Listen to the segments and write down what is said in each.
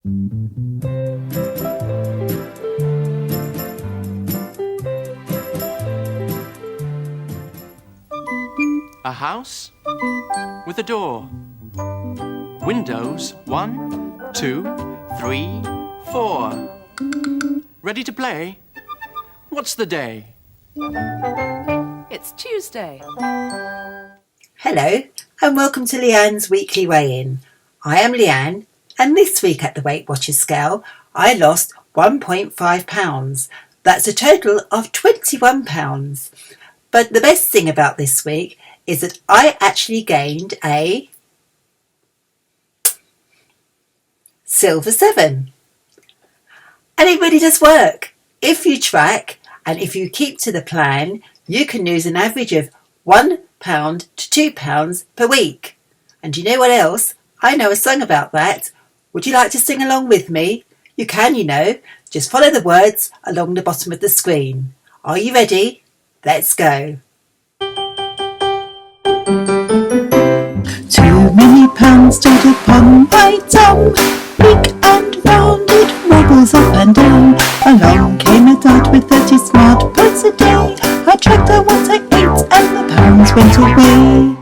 A house with a door. Windows 1, 2, 3, 4. Ready to play? What's the day? It's Tuesday. Hello and welcome to Leanne's Weekly Weigh-In. I am Leanne and this week at the Weight Watchers scale I lost 1.5 pounds. That's a total of 21 pounds. But the best thing about this week is that I actually gained a silver 7. And it really does work. If you track and if you keep to the plan, you can lose an average of £1 to £2 per week. And you know what else? I know a song about that. Would you like to sing along with me? You can, you know. Just follow the words along the bottom of the screen. Are you ready? Let's go. Too many pounds stood upon my tongue, big and round it wobbles up and down. Along came a dad with 30 smart pence a day. I tracked her what I ate and the pounds went away.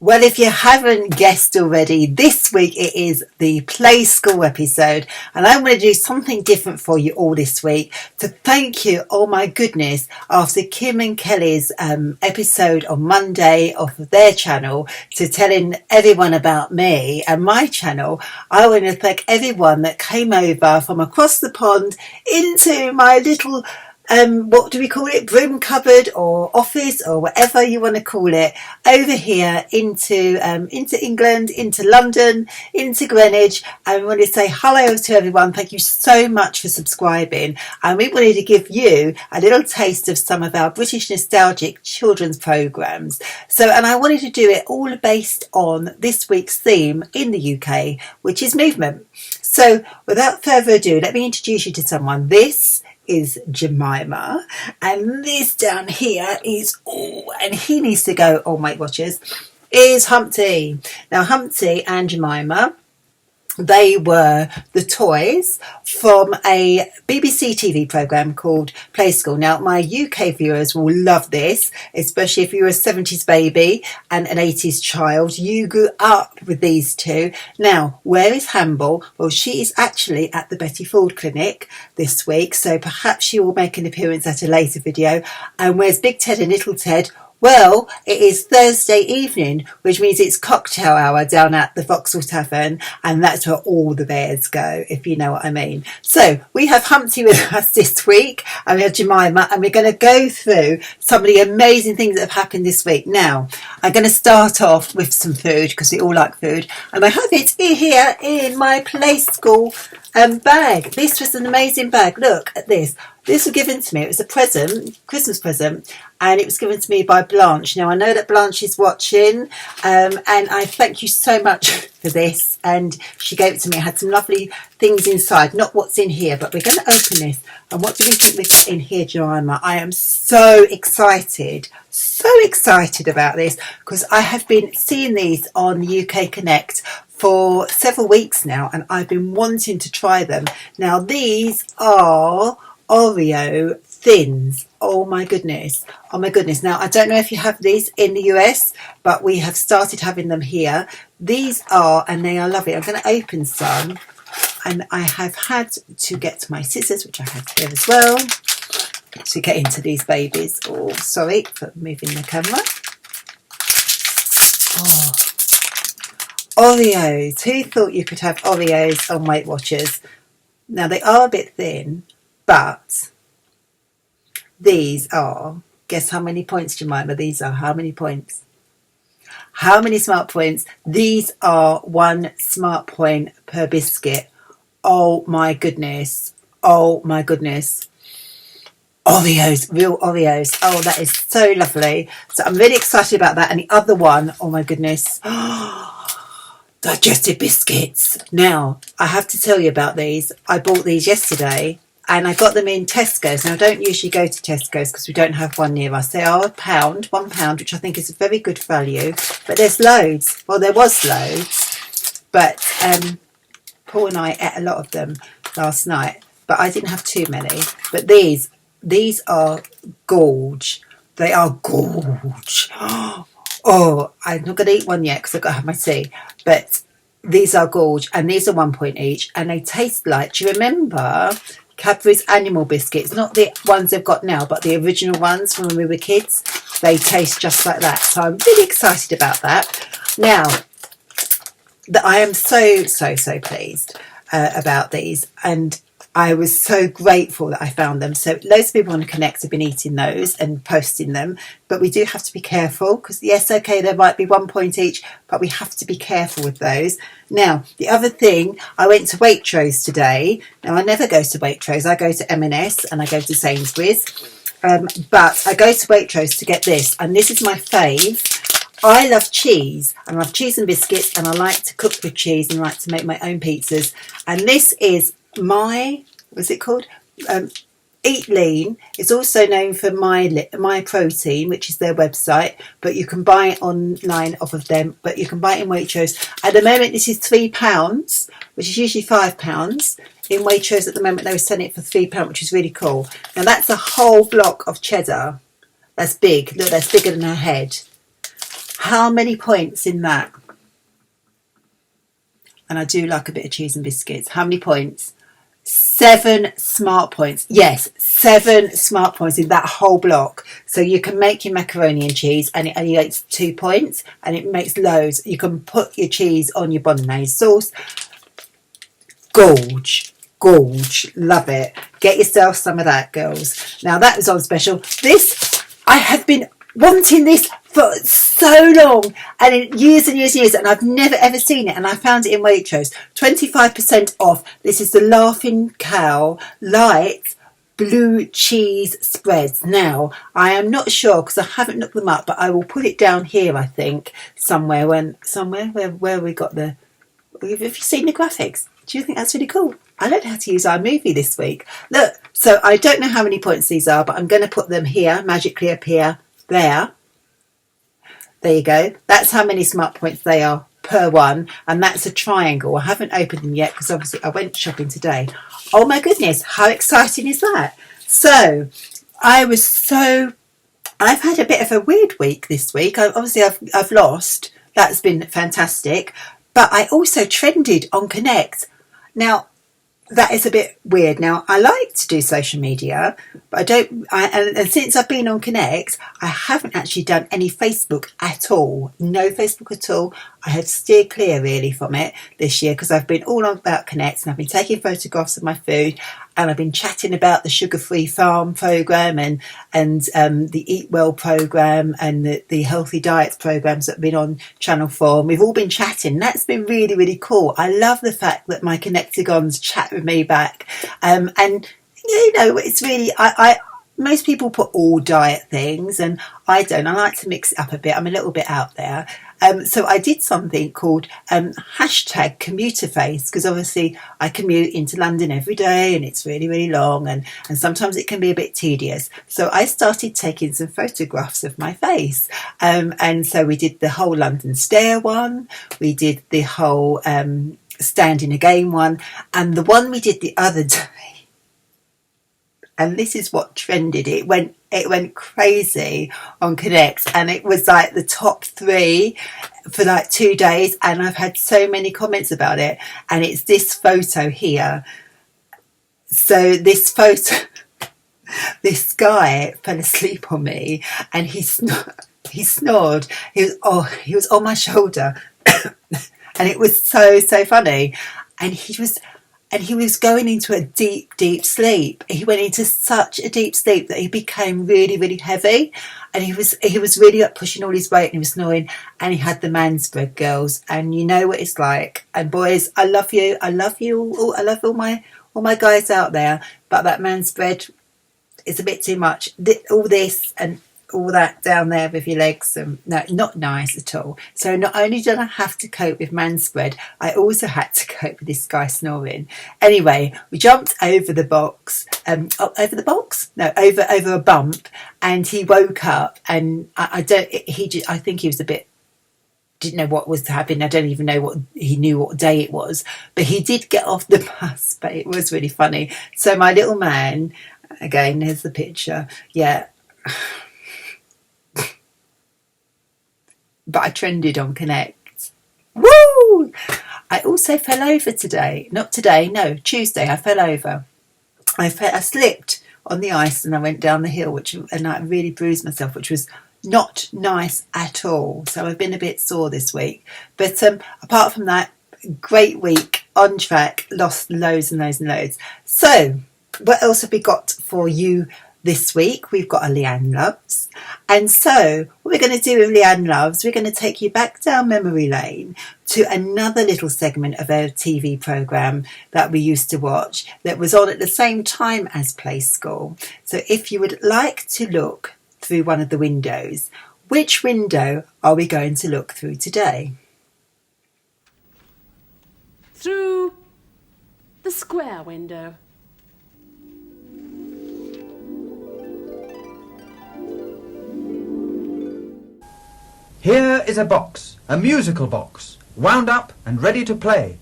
Well, if you haven't guessed already, this week it is the Play School episode, and I'm going to do something different for you all this week to thank you. Oh my goodness, after Kim and Kelly's episode on Monday off of their channel to telling everyone about me and my channel, I want to thank everyone that came over from across the pond into my little what do we call it, broom cupboard or office or whatever you want to call it, over here into England, into London, into Greenwich. And we want to say hello to everyone. Thank you so much for subscribing, and we wanted to give you a little taste of some of our British nostalgic children's programs. And I wanted to do it all based on this week's theme in the UK, which is movement. So without further ado, let me introduce you to someone. This is Jemima, and this down here is, and he needs to go, Weight Watchers, is Humpty. Now Humpty and Jemima, they were the toys from a BBC TV programme called Play School. Now, my UK viewers will love this, especially if you're a 70s baby and an 80s child. You grew up with these two. Now, where is Hamble? Well, she is actually at the Betty Ford Clinic this week, so perhaps she will make an appearance at a later video. And where's Big Ted and Little Ted? Well, it is Thursday evening, which means it's cocktail hour down at the Vauxhall Tavern, and that's where all the bears go, if you know what I mean. So we have Humpty with us this week, and we have Jemima, and we're going to go through some of the amazing things that have happened this week. Now, I'm going to start off with some food, because we all like food, and I have it here in my Play School bag. This was an amazing bag. Look at this. This was given to me. It was a present, Christmas present, and it was given to me by Blanche. Now, I know that Blanche is watching, and I thank you so much for this. And she gave it to me. It had some lovely things inside. Not what's in here, but we're going to open this. And what do we think we got in here, Jemima? I am so excited about this, because I have been seeing these on UK Connect for several weeks now, and I've been wanting to try them. Now, these are Oreo thins. Oh my goodness. Now, I don't know if you have these in the US, but we have started having them here. These are, and they are lovely. I'm going to open some, and I have had to get my scissors, which I have here as well, to get into these babies. Oh, sorry for moving the camera. Oreos. Who thought you could have Oreos on Weight Watchers? Now, they are a bit thin, but these are, guess how many points, Jemima? These are how many points? How many smart points? These are 1 smart point per biscuit. Oh my goodness. Oreos, real Oreos. Oh, that is so lovely. So I'm really excited about that. And the other one, oh my goodness. Digestive biscuits. Now, I have to tell you about these. I bought these yesterday, and I got them in Tesco's. Now, I don't usually go to Tesco's because we don't have one near us. They are £1, which I think is a very good value. But there's loads. Well, there was loads. But Paul and I ate a lot of them last night, but I didn't have too many. But these are gorge. They are gorge. Oh, I'm not going to eat one yet because I've got to have my tea. But these are gorge, and these are 1 point each, and they taste like, do you remember Cadbury's Animal Biscuits? Not the ones they've got now, but the original ones from when we were kids. They taste just like that. So I'm really excited about that. Now, I am so pleased about these, and I was so grateful that I found them. So loads of people on Connect have been eating those and posting them, but we do have to be careful because yes, okay, there might be 1 point each, but we have to be careful with those. Now, the other thing, I went to Waitrose today. Now, I never go to Waitrose. I go to M&S and I go to Sainsbury's, but I go to Waitrose to get this, and this is my fave. I love cheese. I love cheese and biscuits, and I like to cook with cheese and like to make my own pizzas. And this is what's it called? Eat Lean. It's also known for my Protein, which is their website, but you can buy it online off of them, but you can buy it in Waitrose. At the moment, this is £3, which is usually £5. In Waitrose at the moment, they were selling it for £3, which is really cool. Now, that's a whole block of cheddar. That's big. Look, that's bigger than her head. How many points in that? And I do like a bit of cheese and biscuits. How many points? 7 smart points. Yes, 7 smart points in that whole block. So you can make your macaroni and cheese, and it only makes 2 points, and it makes loads. You can put your cheese on your bolognese sauce. Gorge. Love it. Get yourself some of that, girls. Now, that was on special. This, I have been wanting this for so long, and years and years, and I've never ever seen it, and I found it in Waitrose. 25% off. This is the Laughing Cow Light Blue Cheese Spreads. Now, I am not sure because I haven't looked them up, but I will put it down here, I think, somewhere where we got the... Have you seen the graphics? Do you think that's really cool? I learned how to use iMovie this week. Look, so I don't know how many points these are, but I'm going to put them here, magically appear there. There you go. That's how many smart points they are per one. And that's a triangle. I haven't opened them yet because obviously I went shopping today. Oh my goodness. How exciting is that? So I've had a bit of a weird week this week. I've lost. That's been fantastic. But I also trended on Connect. Now, that is a bit weird. Now, I like to do social media, but and since I've been on Connect, I haven't actually done any Facebook at all. No Facebook at all. I had steered clear really from it this year because I've been all on about Connect, and I've been taking photographs of my food, and I've been chatting about the sugar-free farm program and the Eat Well program and the healthy diets programs that have been on Channel 4. And we've all been chatting. That's been really, really cool. I love the fact that my Connectagons chat with me back. And, you know, it's really... most people put all diet things, and I don't. I like to mix it up a bit. I'm a little bit out there. So I did something called hashtag commuter face, because obviously I commute into London every day and it's really, really long, and sometimes it can be a bit tedious. So I started taking some photographs of my face. And so we did the whole London Stare one. We did the whole Standing Again one. And the one we did the other day, and this is what trended. It went crazy on Connect, and it was like the top 3 for like 2 days, and I've had so many comments about it. And it's this photo here. So this photo, this guy fell asleep on me, and he snored. He was on my shoulder, and it was so funny. And he was going into a deep, deep sleep. He went into such a deep sleep that he became really, really heavy. And he was really up pushing all his weight, and he was snoring, and he had the man spread, girls. And you know what it's like. And boys, I love you. I love you. I love all my guys out there. But that man spread is a bit too much. All this and all that down there with your legs, no, not nice at all. So not only did I have to cope with man spread, I also had to cope with this guy snoring. Anyway, we jumped over the box, over a bump, and he woke up, and I think he was a bit didn't know what was happening. I don't even know what he knew what day it was, but he did get off the bus. But it was really funny. So my little man, again, here's the picture. Yeah. But I trended on Connect. Woo! I also fell over today. Not today, no, Tuesday. I fell over. I slipped on the ice and I went down the hill, and I really bruised myself, which was not nice at all. So I've been a bit sore this week. But apart from that, great week, on track, lost loads and loads and loads. So what else have we got for you this week? We've got a Leanne Loves. And so what we're going to do with Leanne Loves, we're going to take you back down memory lane to another little segment of a TV programme that we used to watch that was on at the same time as Play School. So if you would like to look through one of the windows, which window are we going to look through today? Through the square window. Here is a box, a musical box, wound up and ready to play.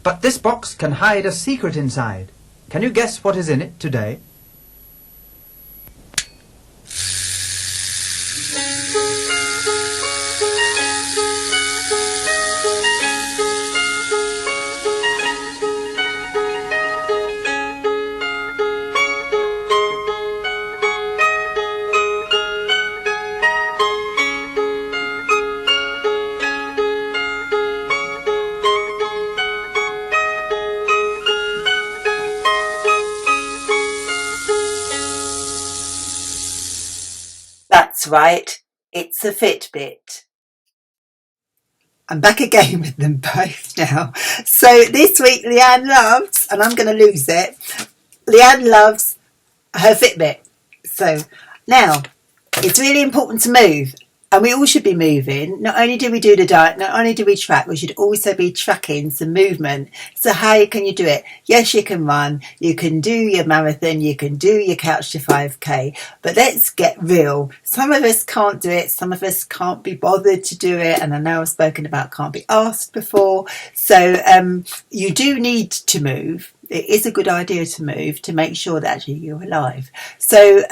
But this box can hide a secret inside. Can you guess what is in it today? That's right, it's a Fitbit. I'm back again with them both now. So this week Leanne loves, and I'm going to lose it, Leanne loves her Fitbit. So now it's really important to move, and we all should be moving. Not only do we do the diet, not only do we track, we should also be tracking some movement. So how can you do it? Yes, you can run, you can do your marathon, you can do your couch to 5k, but let's get real. Some of us can't do it, some of us can't be bothered to do it, and I know I've spoken about can't be asked before. So you do need to move. It is a good idea to move to make sure that actually you're alive. So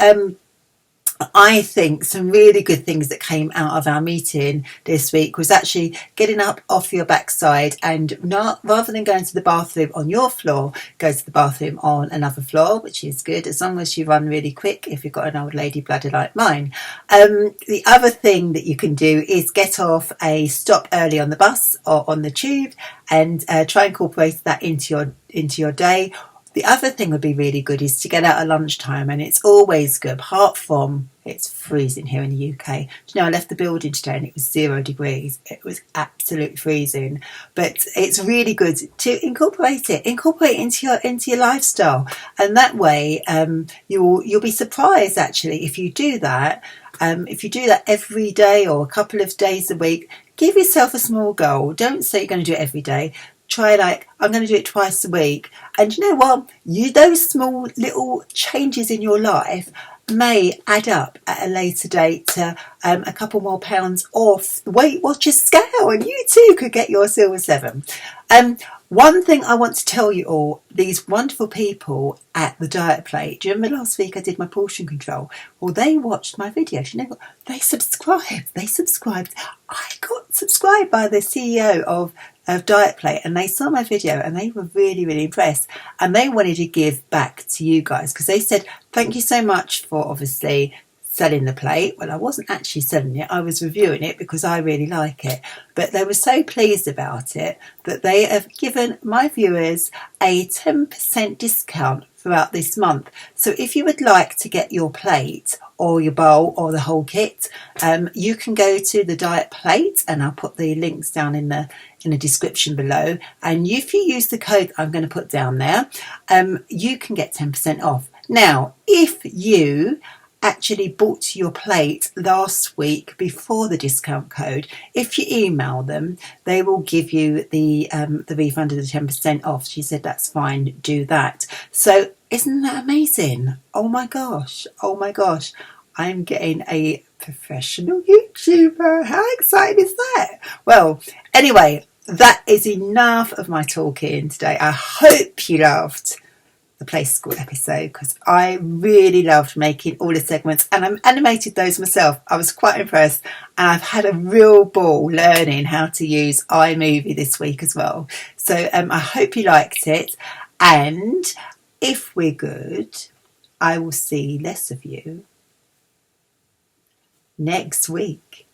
I think some really good things that came out of our meeting this week was actually getting up off your backside and rather than going to the bathroom on your floor, go to the bathroom on another floor, which is good as long as you run really quick if you've got an old lady bladder like mine. The other thing that you can do is get off a stop early on the bus or on the tube and try and incorporate that into your day. The other thing would be really good is to get out at lunchtime, and it's always good, apart from it's freezing here in the UK. Do you know, I left the building today and it was 0 degrees. It was absolute freezing, but it's really good to incorporate it into your lifestyle, and that way you'll be surprised actually if you do that. If you do that every day or a couple of days a week, give yourself a small goal. Don't say you're going to do it every day. Try I'm going to do it twice a week. And you know what? Those small little changes in your life may add up at a later date to a couple more pounds off the Weight Watchers scale, and you too could get your silver 7. One thing I want to tell you all, these wonderful people at the Diet Plate, do you remember last week I did my portion control? Well, they watched my video. Do you know what? They subscribed. I got subscribed by the CEO of Diet Plate, and they saw my video and they were really, really impressed, and they wanted to give back to you guys because they said thank you so much for obviously selling the plate. Well, I wasn't actually selling it, I was reviewing it because I really like it, but they were so pleased about it that they have given my viewers a 10% discount throughout this month. So if you would like to get your plate or your bowl or the whole kit, you can go to the Diet Plate, and I'll put the links down in the description below, and if you use the code I'm going to put down there, you can get 10% off. Now if you actually bought your plate last week before the discount code, if you email them, they will give you the refund of the 10% off. She said that's fine, do that. So isn't that amazing? Oh my gosh, I'm getting a professional YouTuber. How exciting is that? Well, anyway, that is enough of my talking today. I hope you loved the Play School episode because I really loved making all the segments, and I animated those myself. I was quite impressed, and I've had a real ball learning how to use iMovie this week as well. So I hope you liked it, and if we're good, I will see less of you next week.